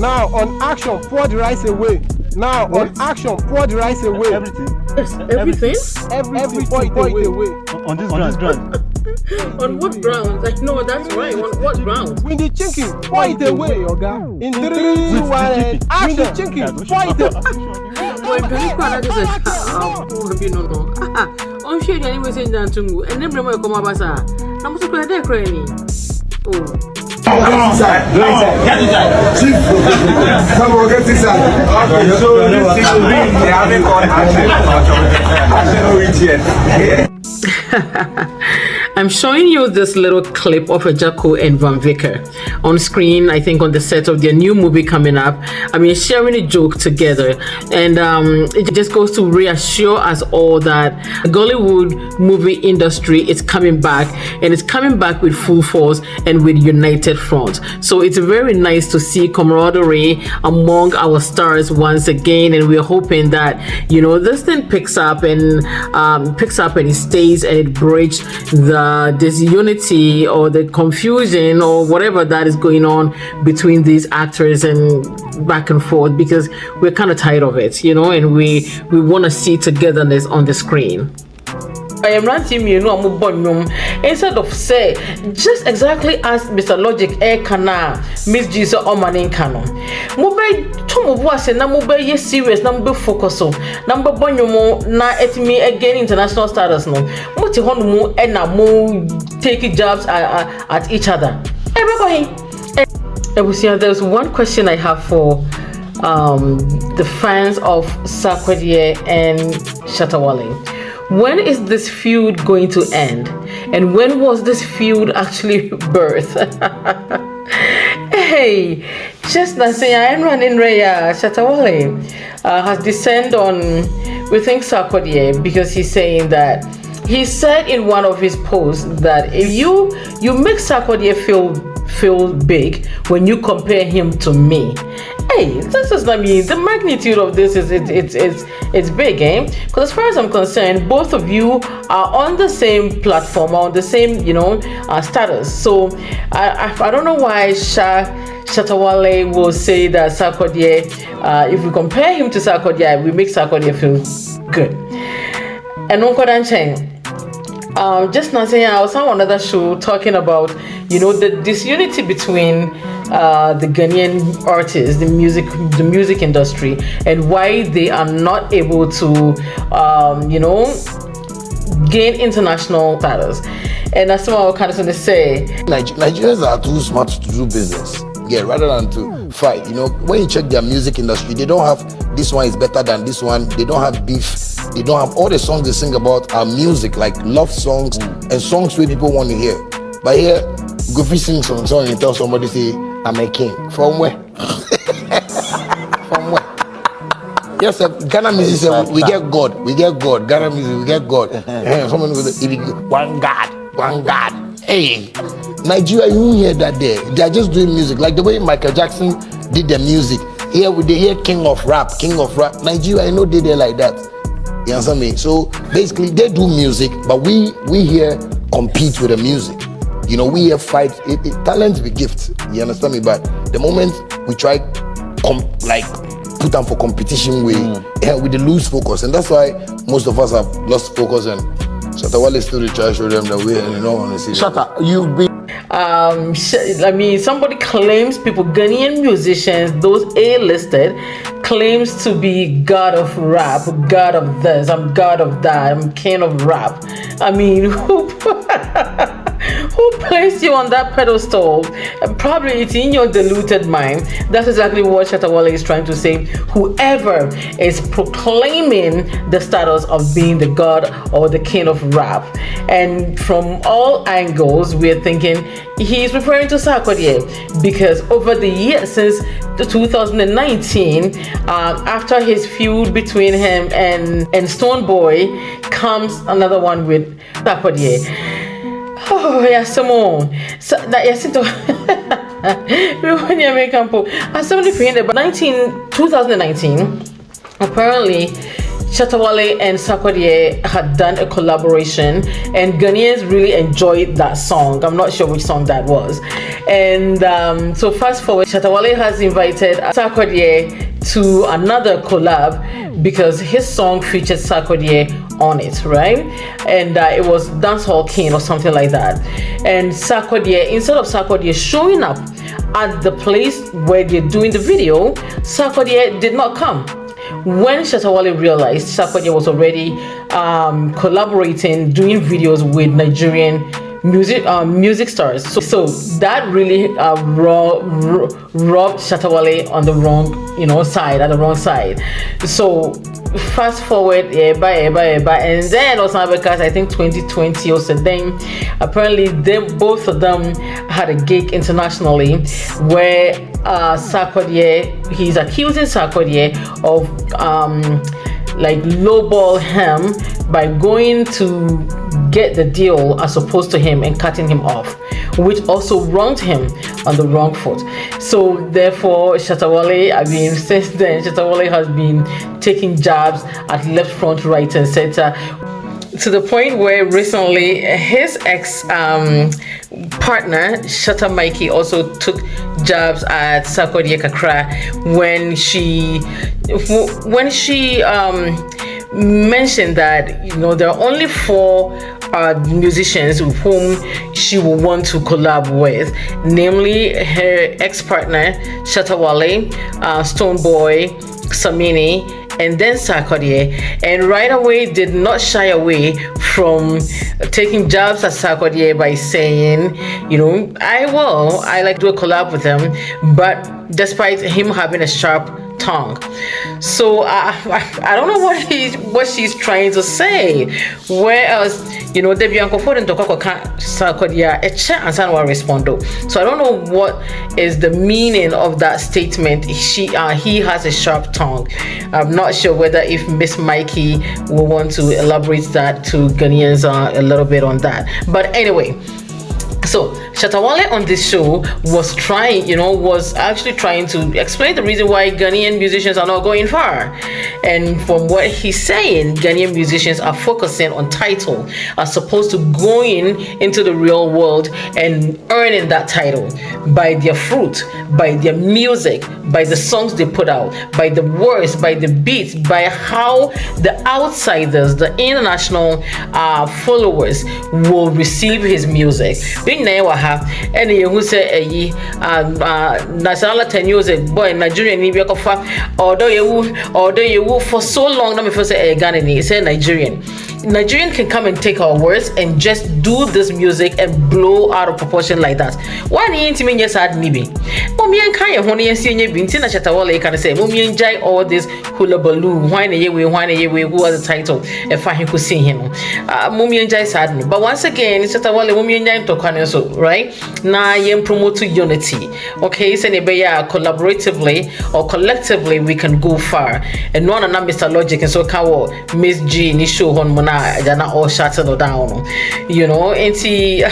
Now on action, pour the rice away. Now on action, pour the rice away. Everything. Yes, everything. Everything, pour it away. On this ground. On what grounds? Like, no, that's right. On what grounds? When the chicken, pour it away, Oga. In 3, 2, 1, action. The chicken, pour it away. Boy, very quiet. Just no. On shade anyway saying that to me. And then remember come abasa. I'm so glad they're crying. Oh. Get inside. Chief. Come on, get inside. Okay, so they haven't got action. I'm showing you this little clip of a Jacko and Van Vicker on screen, I think on the set of their new movie coming up. I mean, sharing a joke together. And it just goes to reassure us all that the Gollywood movie industry is coming back, and it's coming back with full force and with united front. So it's very nice to see camaraderie among our stars once again. And we're hoping that, you know, this thing picks up and it stays and it bridges the disunity or the confusion or whatever that is going on between these actors and back and forth, because we're kind of tired of it, you know, and we want to see togetherness on the screen. I am ranting you know instead of say just exactly as Mr. Logic Kana Miss Jesus Omanin Canon. Mube Tom was na mube ye serious number focus on number bonyomo na etimi again international status no. Moti honumu and na mo take jobs at each other. There's one question I have for the fans of Sarkodie and Shatawale. When is this feud going to end? And when was this feud actually birthed? Hey, just not saying I am running Raya Shatawale has descended on, we think, Sarkodie, because he's saying that he said in one of his posts that if you make Sarkodie feel big when you compare him to me. Hey, this is, I mean, the magnitude of this is it's big, eh? Because as far as I'm concerned, both of you are on the same platform, on the same, you know, status. So I don't know why Shatawale will say that Sarkodie, if we compare him to Sarkodie, we make Sarkodie feel good. And Uncle Cheng, just now saying, I was on another show talking about, you know, the disunity between the Ghanaian artists, the music industry, and why they are not able to, you know, gain international status. And that's what I was kind of going to say. Nigerians are too smart to do business. Yeah, rather than to fight. You know, when you check their music industry, they don't have this one is better than this one. They don't have beef. They don't have all the songs they sing about are music, like love songs and songs where people want to hear. But here, go fi sing some song and tell somebody say, I'm a king. From where? From where? Yes, Ghana music say we get God. We get God. Ghana music, we get God. Someone goes, one God. Hey, Nigeria, you won't hear that there. They are just doing music. Like the way Michael Jackson did their music. Here they hear King of Rap. Nigeria, I know they there like that. You understand me? So basically they do music, but we here compete with the music. You know, we here fight. Talent is a gift. You understand me? But the moment we try put them for competition, we lose focus, and that's why most of us have lost focus. And Shatawale still try to show them the way, and you don't want to see. Shata, you've been. I mean, somebody claims, Ghanaian musicians, those A-listed, claims to be God of rap, God of this, I'm God of that, I'm king of rap. I mean, who placed you on that pedestal? Probably it's in your deluded mind. That's exactly what Shatawale is trying to say. Whoever is proclaiming the status of being the god or the king of rap, and from all angles we're thinking he's referring to Sarkodie, because over the years since 2019, after his feud between him and Stonebwoy, comes another one with Sarkodie. Oh, yes, Simone. So that yes, it. We want to make campo. As somebody for him, but 2019, apparently, Shatawale and Sarkodie had done a collaboration, and Ghanaians really enjoyed that song. I'm not sure which song that was. And so fast forward, Shatawale has invited Sarkodie to another collab because his song featured Sarkodie on it, right? And it was Dancehall King or something like that. And Sarkodie, instead of Sarkodie showing up at the place where they're doing the video, Sarkodie did not come. When Shatawale realized Sarkodie was already collaborating, doing videos with Nigerian music stars, so that really robbed Shatawale on the wrong side, at the wrong side. So fast forward, and then also because I think 2020 or something, apparently both of them had a gig internationally where Sarkodie, he's accusing Sarkodie of like lowball him by going to get the deal as opposed to him and cutting him off, which also wronged him on the wrong foot. So therefore, Shatawale, since then, Shatawale has been taking jabs at left, front, right, and center, to the point where recently his partner Shatawale also took jabs at Sarkodie Kakra when she mentioned that there are only 4 musicians with whom she will want to collab with, namely her ex-partner Shatawale, Stonebwoy, Samini, and then Sarkodie, and right away did not shy away from taking jabs at Sarkodie by saying, I like to do a collab with him, but despite him having a sharp tongue. So I don't know what she's trying to say. Whereas Debbie Uncle Ford and Sarkodie and respond. So I don't know what is the meaning of that statement. He has a sharp tongue. I'm not sure whether if Miss Mikey will want to elaborate that to Ghanaians a little bit on that. But anyway, so Shatawale on this show was actually trying to explain the reason why Ghanaian musicians are not going far. And from what he's saying, Ghanaian musicians are focusing on title as opposed to going into the real world and earning that title by their fruit, by their music, by the songs they put out, by the words, by the beats, by how the outsiders, the international followers will receive his music. And you say national music boy Nigerian ni although you for so long let me first say Ghanaian, say Nigerian can come and take our words and just do this music and blow out of proportion like that. Why ain't me just had nibi? Mommy and Kaya honey and senior bintina Shatawale can say mommy and jai all this hula baloo, whine away, who was the title if I could see him. Mommy and jai sad me. But once again, Shatawale mommy and jai to so right? Na yem promote to unity. Okay, so collaboratively or collectively we can go far. And no one Mr. Logic and so kawo Miss G ni show on mona jana all shuttle down. And see